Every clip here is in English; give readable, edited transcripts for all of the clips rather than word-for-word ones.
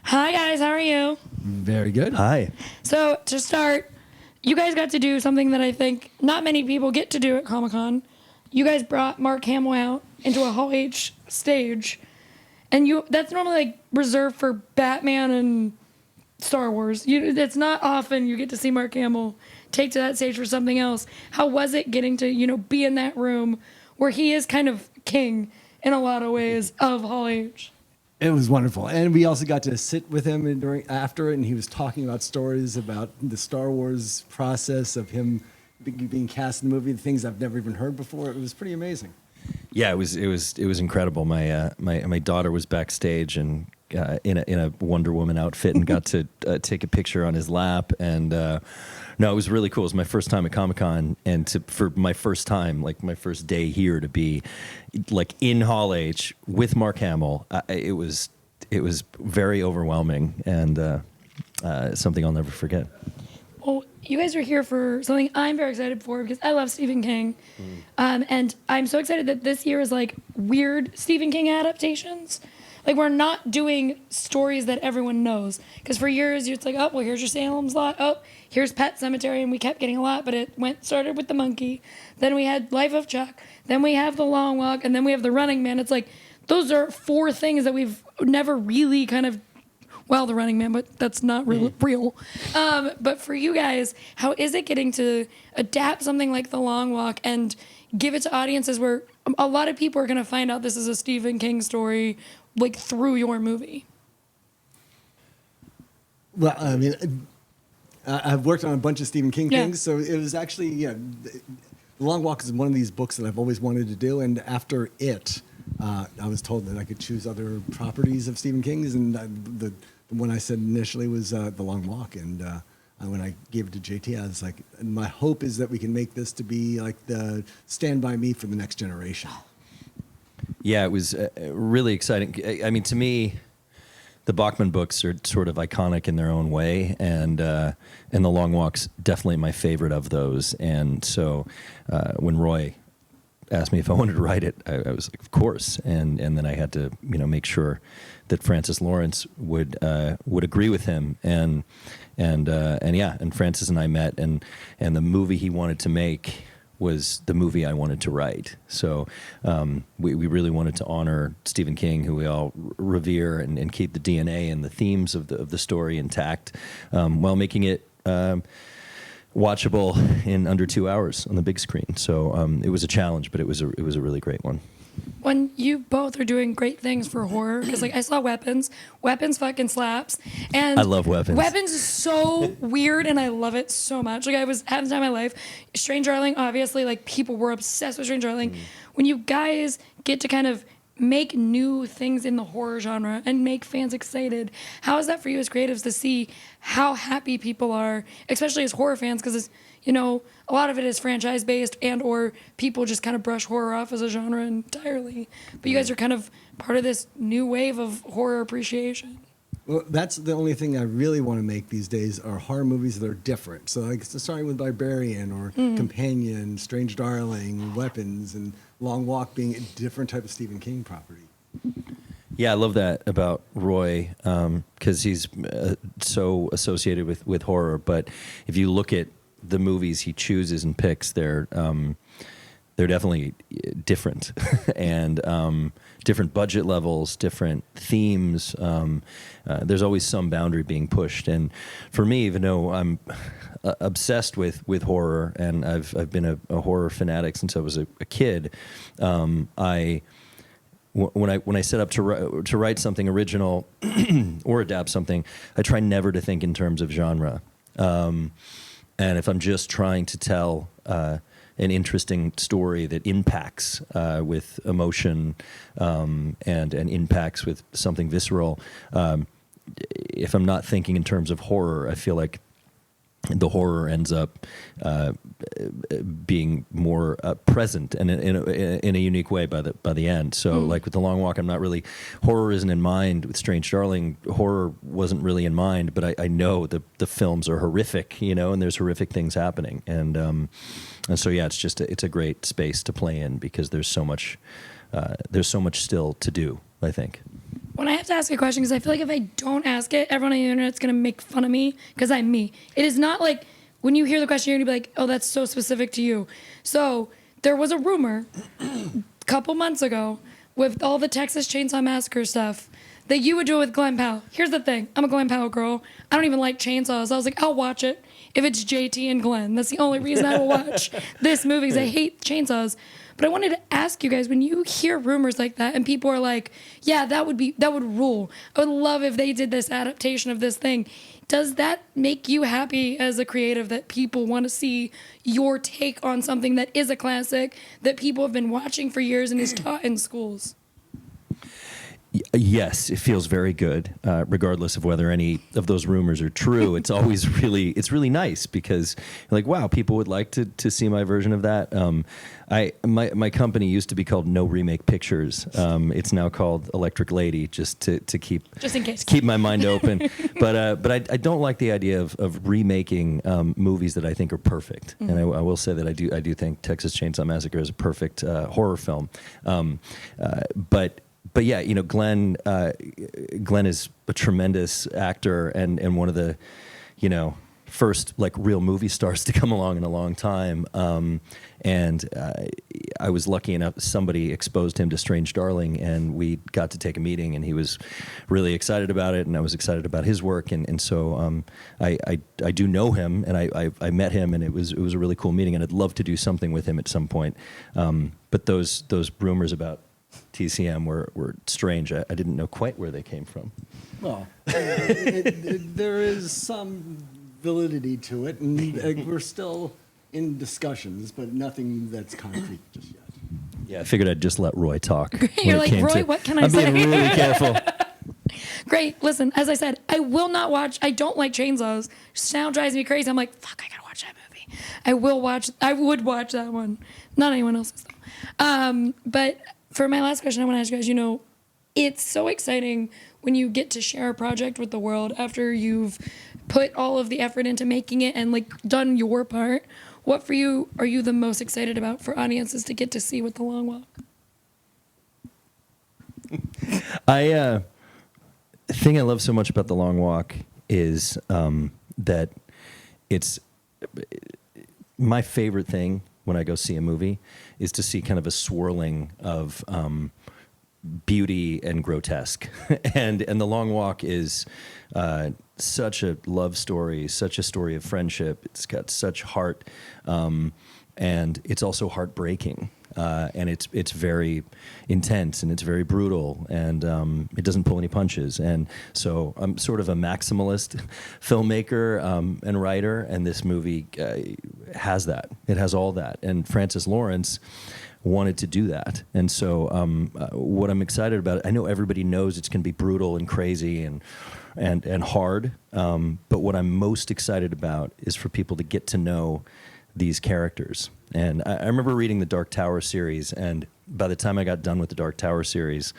Hi guys, how are you? Very good. Hi. So to start, you guys got to do something that I think not many people get to do at Comic-Con. You guys brought Mark Hamill out into a Hall H stage, and that's normally like reserved for Batman and Star Wars. It's not often you get to see Mark Hamill take to that stage for something else. How was it getting to, be in that room where he is kind of king in a lot of ways of Hall H? It was wonderful, and we also got to sit with him after it, and he was talking about stories about the Star Wars process of him being cast in the movie, the things I've never even heard before. It was pretty amazing. Yeah, it was incredible. My daughter was backstage and in a Wonder Woman outfit and got to take a picture on his lap. And no, it was really cool. It was my first time at Comic-Con, and for my first time, like my first day here, to be like in Hall H with Mark Hamill. It was very overwhelming and something I'll never forget. Well, you guys are here for something I'm very excited for because I love Stephen King. And I'm so excited that this year is like weird Stephen King adaptations. Like, we're not doing stories that everyone knows. Because for years, it's like, oh, well, here's your Salem's Lot. Oh, here's Pet Cemetery. And we kept getting a lot, but it started with The Monkey. Then we had Life of Chuck. Then we have The Long Walk. And then we have The Running Man. It's like, those are four things that we've never really kind of, well, The Running Man, but that's not real. But for you guys, how is it getting to adapt something like The Long Walk and give it to audiences where a lot of people are going to find out this is a Stephen King story, like, through your movie? Well, I mean, I've worked on a bunch of Stephen King things, so it was actually, The Long Walk is one of these books that I've always wanted to do, and after it, I was told that I could choose other properties of Stephen King's, and the one I said initially was The Long Walk, and when I gave it to JT, I was like, my hope is that we can make this to be like the Stand By Me for the next generation. Yeah, it was really exciting. I mean, to me, the Bachman books are sort of iconic in their own way, and The Long Walk's definitely my favorite of those. And so when Roy asked me if I wanted to write it, I was like, of course. And then I had to, make sure that Francis Lawrence would agree with him. And Francis and I met, and the movie he wanted to make was the movie I wanted to write. So we really wanted to honor Stephen King, who we all revere, and keep the DNA and the themes of the story intact, while making it watchable in under 2 hours on the big screen. So it was a challenge, but it was a really great one. When you both are doing great things for horror, because like I saw Weapons fucking slaps, and I love Weapons. Weapons is so weird, and I love it so much. Like, I was having the time of my life. Strange Darling, obviously, like, people were obsessed with Strange Darling. When you guys get to kind of make new things in the horror genre and make fans excited, how is that for you as creatives to see how happy people are, especially as horror fans? Because a lot of it is franchise based, and or people just kind of brush horror off as a genre entirely. But you guys are kind of part of this new wave of horror appreciation. Well, that's the only thing I really want to make these days are horror movies that are different. So like starting with Barbarian or Companion, Strange Darling, Weapons, and Long Walk being a different type of Stephen King property. Yeah, I love that about Roy, because he's so associated with horror. But if you look at the movies he chooses and picks, they're definitely different, and different budget levels, different themes. There's always some boundary being pushed, and for me, even though I'm obsessed with horror, and I've been a horror fanatic since I was a kid, when I set up to write something original or adapt something, I try never to think in terms of genre. And if I'm just trying to tell an interesting story that impacts with emotion and impacts with something visceral, if I'm not thinking in terms of horror, I feel like the horror ends up being more present and in a unique way by the end. So like with The Long Walk, horror isn't in mind. With Strange Darling, horror wasn't really in mind, but I know the films are horrific, and there's horrific things happening. And so, yeah, it's a great space to play in because there's so much still to do, I think. When I have to ask a question, because I feel like if I don't ask it, everyone on the internet's going to make fun of me because I'm me. It is not like when you hear the question, you're going to be like, oh, that's so specific to you. So there was a rumor a couple months ago with all the Texas Chainsaw Massacre stuff that you would do it with Glenn Powell. Here's the thing. I'm a Glenn Powell girl. I don't even like chainsaws. I was like, I'll watch it if it's JT and Glenn. That's the only reason I will watch this movie because I hate chainsaws. But I wanted to ask you guys, when you hear rumors like that and people are like, yeah, that would rule. I would love if they did this adaptation of this thing. Does that make you happy as a creative that people want to see your take on something that is a classic that people have been watching for years and is taught in schools? Yes, it feels very good, regardless of whether any of those rumors are true. It's always really nice because, like, wow, people would like to see my version of that. My company used to be called No Remake Pictures. It's now called Electric Lady, just in case keep my mind open. But I don't like the idea of remaking movies that I think are perfect. Mm-hmm. And I will say that I do think Texas Chainsaw Massacre is a perfect horror film. But yeah, Glenn is a tremendous actor and one of the, first like real movie stars to come along in a long time. And I was lucky enough, somebody exposed him to Strange Darling, and we got to take a meeting, and he was really excited about it, and I was excited about his work, and so I do know him, and I met him, and it was a really cool meeting, and I'd love to do something with him at some point. But those rumors about TCM were strange. I didn't know quite where they came from. Well, there is some validity to it, and we're still in discussions, but nothing that's concrete just yet. Yeah, I figured I'd just let Roy talk. You're like, Roy, what can I say? I'm being really careful. Great. Listen, as I said, I will not watch. I don't like chainsaws. Sound drives me crazy. I'm like, fuck, I gotta watch that movie. I would watch that one. Not anyone else's though. But for my last question, I want to ask you guys, it's so exciting when you get to share a project with the world after you've put all of the effort into making it and like done your part. What for you are you the most excited about for audiences to get to see with The Long Walk? The thing I love so much about The Long Walk is that it's my favorite thing when I go see a movie is to see kind of a swirling of beauty and grotesque. and The Long Walk is such a love story, such a story of friendship. It's got such heart, and it's also heartbreaking. And it's very intense, and it's very brutal, and it doesn't pull any punches. And so I'm sort of a maximalist filmmaker and writer, and this movie has that. It has all that. And Francis Lawrence wanted to do that. And so what I'm excited about, I know everybody knows it's going to be brutal and crazy and hard, but what I'm most excited about is for people to get to know these characters. And I remember reading the Dark Tower series, and by the time I got done with the Dark Tower series,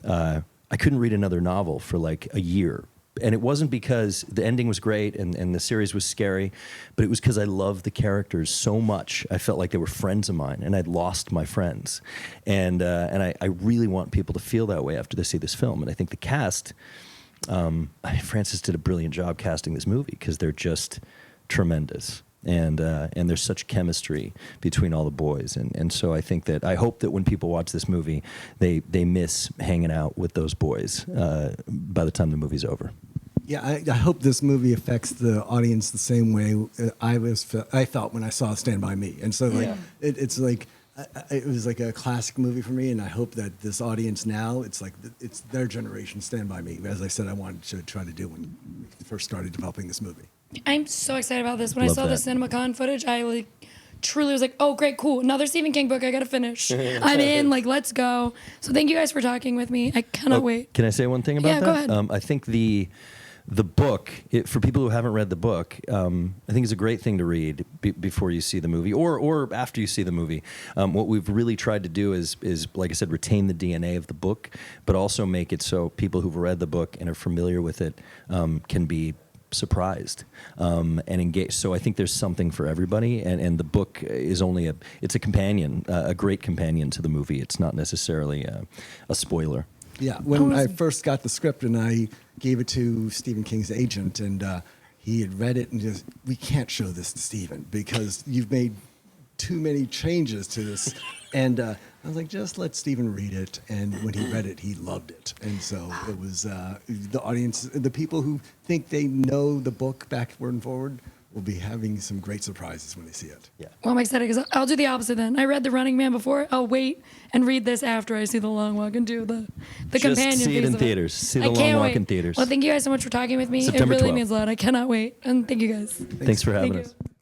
I couldn't read another novel for like a year. And it wasn't because the ending was great and the series was scary, but it was because I loved the characters so much. I felt like they were friends of mine, and I'd lost my friends. And I really want people to feel that way after they see this film. And I think the cast, Francis did a brilliant job casting this movie because they're just tremendous. And there's such chemistry between all the boys, and so I hope that when people watch this movie, they miss hanging out with those boys by the time the movie's over. Yeah, I hope this movie affects the audience the same way I felt when I saw Stand By Me, and so like it's like it was like a classic movie for me, and I hope that this audience now it's their generation Stand By Me, as I said I wanted to try to do when we first started developing this movie. I'm so excited about this. When I Love saw that. the CinemaCon footage, I truly was like, oh, great, cool. Another Stephen King book I got to finish. I'm in, let's go. So thank you guys for talking with me. I cannot wait. Can I say one thing about that? Yeah, go ahead. I think the book, for people who haven't read the book, I think it's a great thing to read before you see the movie or after you see the movie. What we've really tried to do is, like I said, retain the DNA of the book, but also make it so people who've read the book and are familiar with it can be surprised and engaged. So I think there's something for everybody, and the book is only it's a companion, a great companion to the movie. It's not necessarily a spoiler. Yeah, when I Awesome. first got the script and I gave it to Stephen King's agent, and he had read it and just, we can't show this to Stephen because you've made too many changes to this. And I was like, just let Stephen read it. And when he read it, he loved it. And so it was the audience, the people who think they know the book backward and forward will be having some great surprises when they see it. Yeah. Well, I'm excited because I'll do the opposite then. I read The Running Man before. I'll wait and read this after I see The Long Walk and do the Just companion see it piece in of theaters. See The I Long can't Walk wait. in theaters. Well, thank you guys so much for talking with me. September it really 12th. means a lot. I cannot wait. And thank you guys. Thanks for having Thank us. you.